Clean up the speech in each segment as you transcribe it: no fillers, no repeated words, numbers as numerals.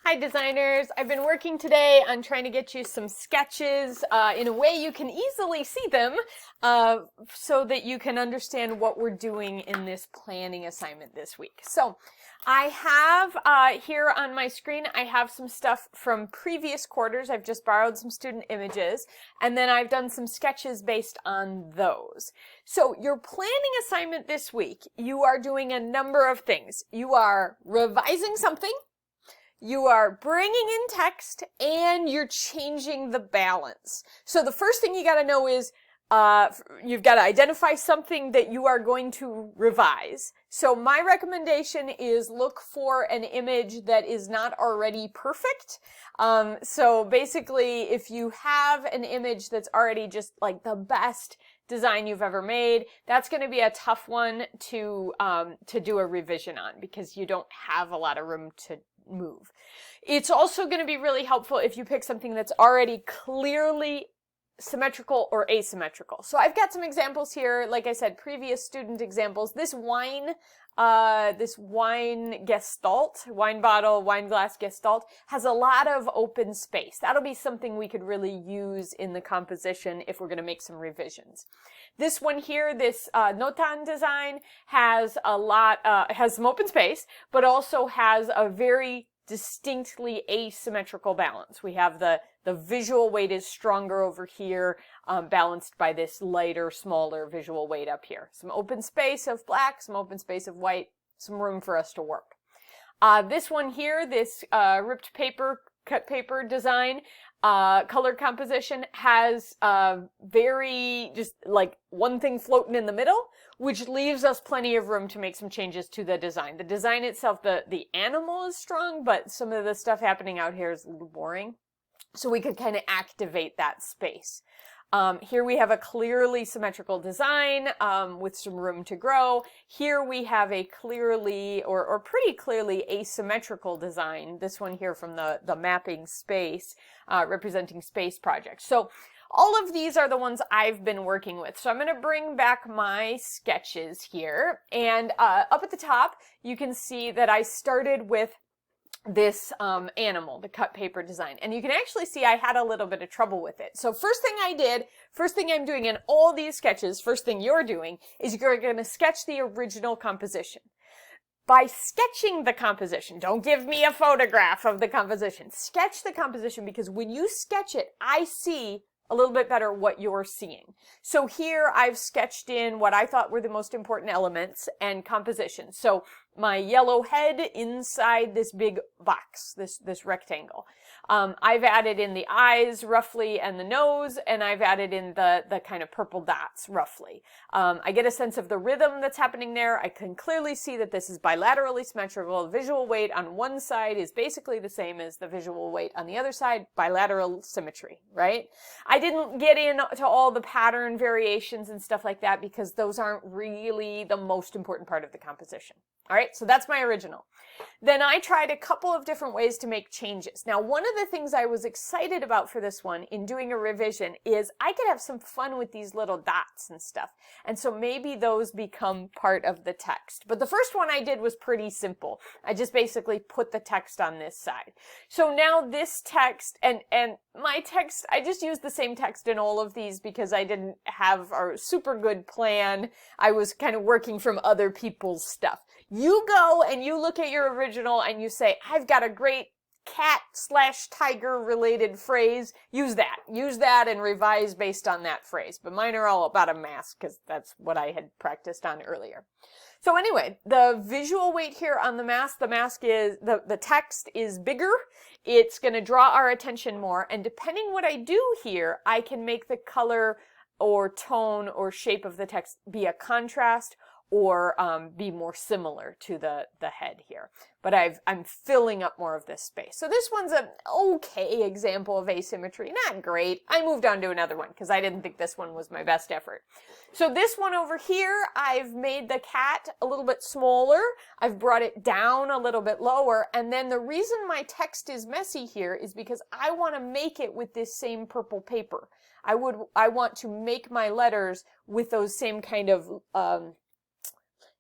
Hi designers, I've been working today on trying to get you some sketches in a way you can easily see them so that you can understand what we're doing in this planning assignment this week. So I have here on my screen, I have some stuff from previous quarters. I've just borrowed some student images and then I've done some sketches based on those. So your planning assignment this week, you are doing a number of things. You are revising something. You are bringing in text and you're changing the balance. So the first thing you got to know is you've got to identify something that you are going to revise. So my recommendation is look for an image that is not already perfect. So basically, if you have an image that's already just like the best design you've ever made, that's going to be a tough one to do a revision on because you don't have a lot of room to move. It's also going to be really helpful if you pick something that's already clearly symmetrical or asymmetrical. So I've got some examples here, like I said, previous student examples. This wine gestalt, wine bottle, wine glass gestalt, has a lot of open space. That'll be something we could really use in the composition if we're going to make some revisions. This one here, this Notan design, has has some open space, but also has a very distinctly asymmetrical balance. We have the visual weight is stronger over here, balanced by this lighter, smaller visual weight up here. Some open space of black, some open space of white, some room for us to work. This one here, this ripped paper, cut paper design, color composition has very just like one thing floating in the middle, which leaves us plenty of room to make some changes to the design. The design itself, the animal is strong, but some of the stuff happening out here is a little boring. So we could kind of activate that space. Here we have a clearly symmetrical design with some room to grow. Here we have a clearly or pretty clearly asymmetrical design. This one here from the mapping space, representing space project. So all of these are the ones I've been working with. So I'm going to bring back my sketches here. And up at the top, you can see that I started with this animal, the cut paper design. And you can actually see I had a little bit of trouble with it. So first thing I'm doing in all these sketches, first thing you're doing, is you're going to sketch the original composition. By sketching the composition, don't give me a photograph of the composition. Sketch the composition because when you sketch it, I see a little bit better what you're seeing. So here I've sketched in what I thought were the most important elements and composition. So my yellow head inside this big box, this rectangle. I've added in the eyes roughly and the nose, and I've added in the kind of purple dots roughly. I get a sense of the rhythm that's happening there. I can clearly see that this is bilaterally symmetrical. The visual weight on one side is basically the same as the visual weight on the other side, bilateral symmetry, right? I didn't get into all the pattern variations and stuff like that because those aren't really the most important part of the composition. All right, so that's my original. Then I tried a couple of different ways to make changes. Now, one of the things I was excited about for this one in doing a revision is I could have some fun with these little dots and stuff. And so maybe those become part of the text. But the first one I did was pretty simple. I just basically put the text on this side. So now this text and my text, I just used the same text in all of these because I didn't have a super good plan. I was kind of working from other people's stuff. You go and you look at your original and you say, I've got a great cat/tiger related phrase. Use that and revise based on that phrase. But mine are all about a mask because that's what I had practiced on earlier. So anyway, the visual weight here on the mask is, the text is bigger. It's going to draw our attention more. And depending what I do here, I can make the color or tone or shape of the text be a contrast or be more similar to the head here. But I'm filling up more of this space. So this one's an okay example of asymmetry. Not great. I moved on to another one because I didn't think this one was my best effort. So this one over here, I've made the cat a little bit smaller. I've brought it down a little bit lower. And then the reason my text is messy here is because I want to make it with this same purple paper. I want to make my letters with those same kind of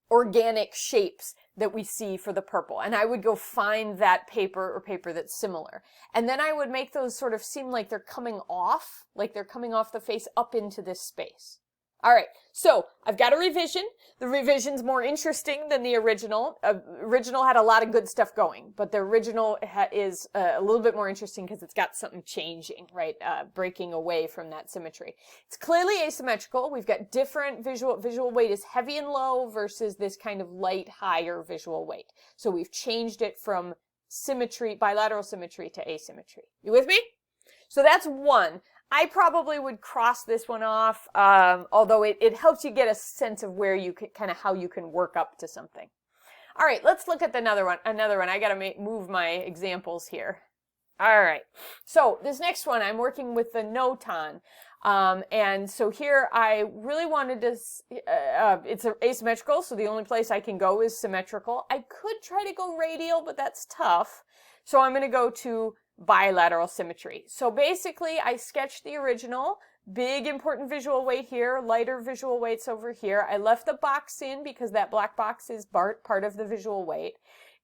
organic shapes that we see for the purple. And I would go find that paper or paper that's similar. And then I would make those sort of seem like they're coming off the face up into this space. All right, so I've got a revision. The revision's more interesting than the original. Original had a lot of good stuff going, but the original is a little bit more interesting because it's got something changing, right? Breaking away from that symmetry. It's clearly asymmetrical. We've got different visual weight is heavy and low versus this kind of light, higher visual weight. So we've changed it from symmetry, bilateral symmetry to asymmetry. You with me? So that's one. I probably would cross this one off, although it helps you get a sense of where you can, kind of how you can work up to something. All right, let's look at another one. I got to move my examples here. All right, so this next one, I'm working with the Notan. And so here I really wanted to, it's asymmetrical, so the only place I can go is symmetrical. I could try to go radial, but that's tough. So I'm going to go to bilateral symmetry. So basically I sketched the original, big important visual weight here, lighter visual weights over here. I left the box in because that black box is part of the visual weight.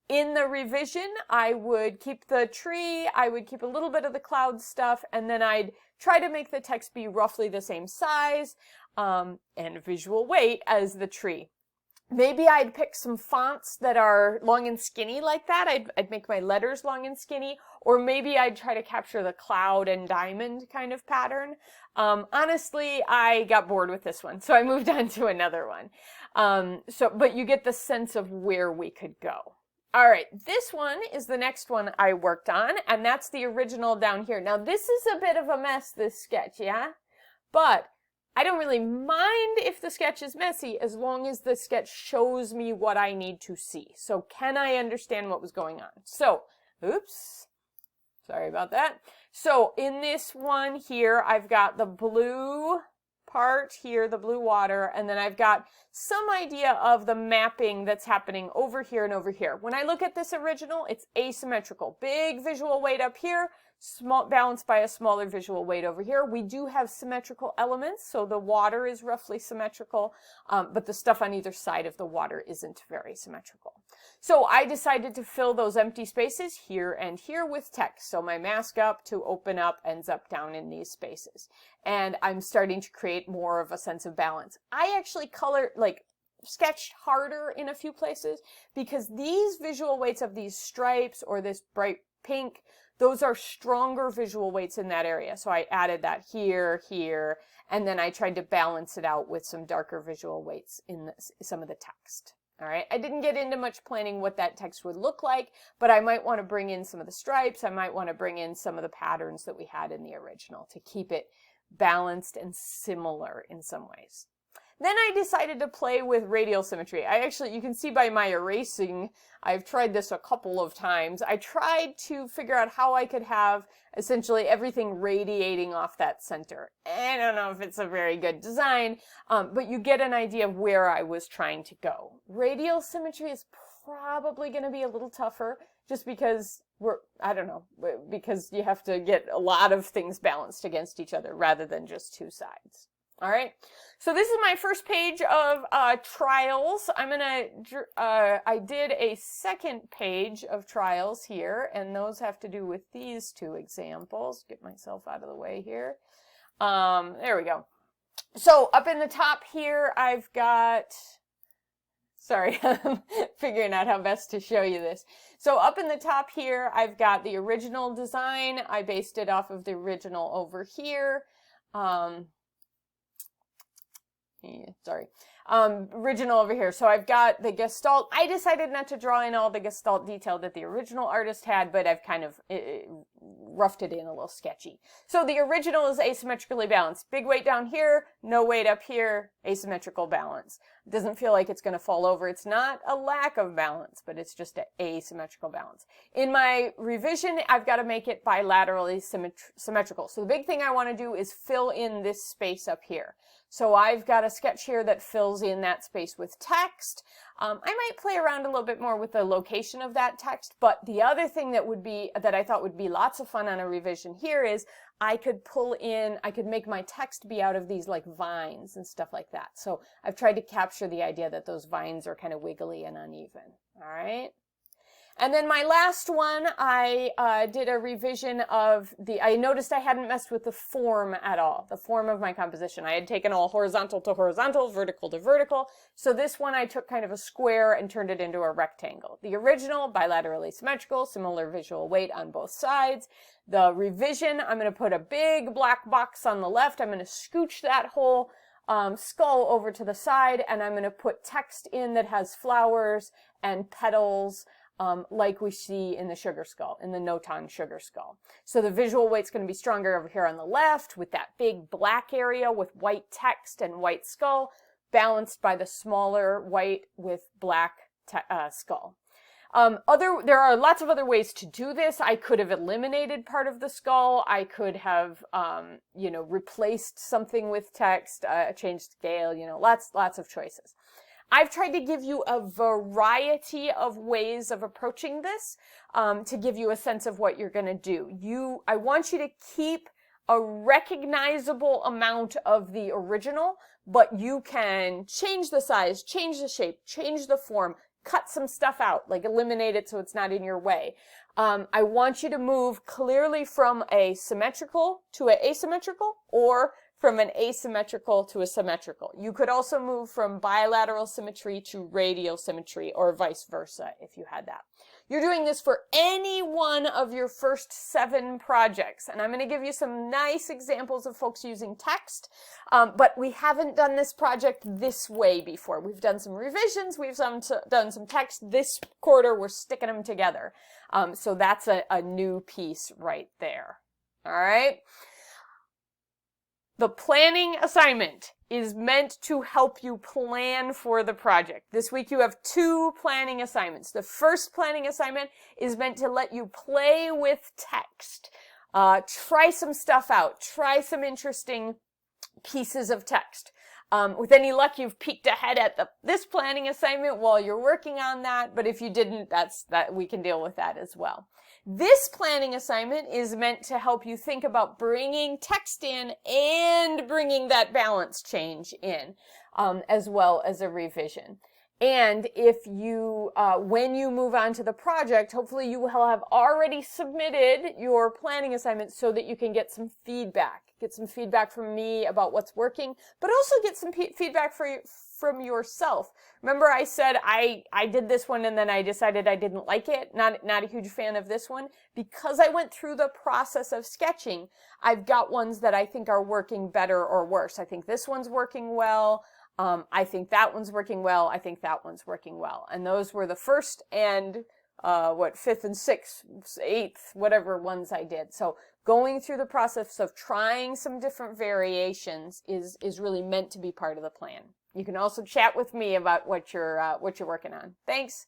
In the revision, I would keep the tree, I would keep a little bit of the cloud stuff, and then I'd try to make the text be roughly the same size and visual weight as the tree. Maybe I'd pick some fonts that are long and skinny like that. I'd make my letters long and skinny, or maybe I'd try to capture the cloud and diamond kind of pattern. Honestly, I got bored with this one, so I moved on to another one. But you get the sense of where we could go. All right, this one is the next one I worked on, and that's the original down here. Now, this is a bit of a mess, this sketch, yeah? But I don't really mind if the sketch is messy as long as the sketch shows me what I need to see. So can I understand what was going on? So, oops, sorry about that. So in this one here, I've got the blue part here, the blue water, and then I've got some idea of the mapping that's happening over here and over here. When I look at this original, it's asymmetrical. Big visual weight up here, balanced by a smaller visual weight over here. We do have symmetrical elements, so the water is roughly symmetrical, but the stuff on either side of the water isn't very symmetrical. So I decided to fill those empty spaces here and here with text. So my mask up to open up ends up down in these spaces. And I'm starting to create more of a sense of balance. I actually sketched harder in a few places because these visual weights of these stripes or this bright pink, those are stronger visual weights in that area. So I added that here, and then I tried to balance it out with some darker visual weights in some of the text. All right, I didn't get into much planning what that text would look like, but I might want to bring in some of the stripes. I might want to bring in some of the patterns that we had in the original to keep it balanced and similar in some ways. Then I decided to play with radial symmetry. You can see by my erasing, I've tried this a couple of times. I tried to figure out how I could have essentially everything radiating off that center. I don't know if it's a very good design, but you get an idea of where I was trying to go. Radial symmetry is probably going to be a little tougher just because because you have to get a lot of things balanced against each other rather than just two sides. All right, so this is my first page of trials. I did a second page of trials here, and those have to do with these two examples. Get myself out of the way here. There we go. So up in the top here, I've got, sorry, I'm figuring out how best to show you this. So up in the top here, I've got the original design. I based it off of the original over here. Original over here. So I've got the Gestalt. I decided not to draw in all the Gestalt detail that the original artist had, but I've kind of roughed it in a little sketchy. So the original is asymmetrically balanced. Big weight down here, no weight up here, asymmetrical balance. It doesn't feel like it's going to fall over. It's not a lack of balance, but it's just an asymmetrical balance. In my revision, I've got to make it bilaterally symmetrical. So the big thing I want to do is fill in this space up here. So I've got a sketch here that fills in that space with text. I might play around a little bit more with the location of that text, but the other thing that I thought would be lots of fun on a revision here is I could make my text be out of these like vines and stuff like that. So I've tried to capture the idea that those vines are kind of wiggly and uneven. All right. And then my last one, I did a revision of I noticed I hadn't messed with the form at all, the form of my composition. I had taken all horizontal to horizontal, vertical to vertical. So this one I took kind of a square and turned it into a rectangle. The original, bilaterally symmetrical, similar visual weight on both sides. The revision, I'm going to put a big black box on the left. I'm going to scooch that whole skull over to the side, and I'm going to put text in that has flowers and petals, like we see in the sugar skull, in the Noton sugar skull. So the visual weight's going to be stronger over here on the left with that big black area with white text and white skull, balanced by the smaller white with black skull. There are lots of other ways to do this. I could have eliminated part of the skull. I could have, replaced something with text, changed scale, lots of choices. I've tried to give you a variety of ways of approaching this to give you a sense of what you're going to do. I want you to keep a recognizable amount of the original, but you can change the size, change the shape, change the form, cut some stuff out, like eliminate it so it's not in your way. I want you to move clearly from a symmetrical to an asymmetrical, or from an asymmetrical to a symmetrical. You could also move from bilateral symmetry to radial symmetry, or vice versa if you had that. You're doing this for any one of your first 7 projects, and I'm going to give you some nice examples of folks using text, but we haven't done this project this way before. We've done some revisions, we've done some text. This quarter we're sticking them together. So that's a new piece right there. All right. The planning assignment is meant to help you plan for the project. This week you have 2 planning assignments. The first planning assignment is meant to let you play with text. Try some stuff out. Try some interesting pieces of text. With any luck, you've peeked ahead at this planning assignment while you're working on that, but if you didn't, we can deal with that as well. This planning assignment is meant to help you think about bringing text in and bringing that balance change in, as well as a revision. And if you, when you move on to the project, hopefully you will have already submitted your planning assignment so that you can get some feedback. Get some feedback from me about what's working, but also get some feedback from yourself. Remember I said I did this one and then I decided I didn't like it. Not a huge fan of this one. Because I went through the process of sketching, I've got ones that I think are working better or worse. I think this one's working well. I think that one's working well. I think that one's working well. And those were the first and 5th and 6th, 8th, whatever ones I did. So going through the process of trying some different variations is really meant to be part of the plan. You can also chat with me about what you're working on. Thanks.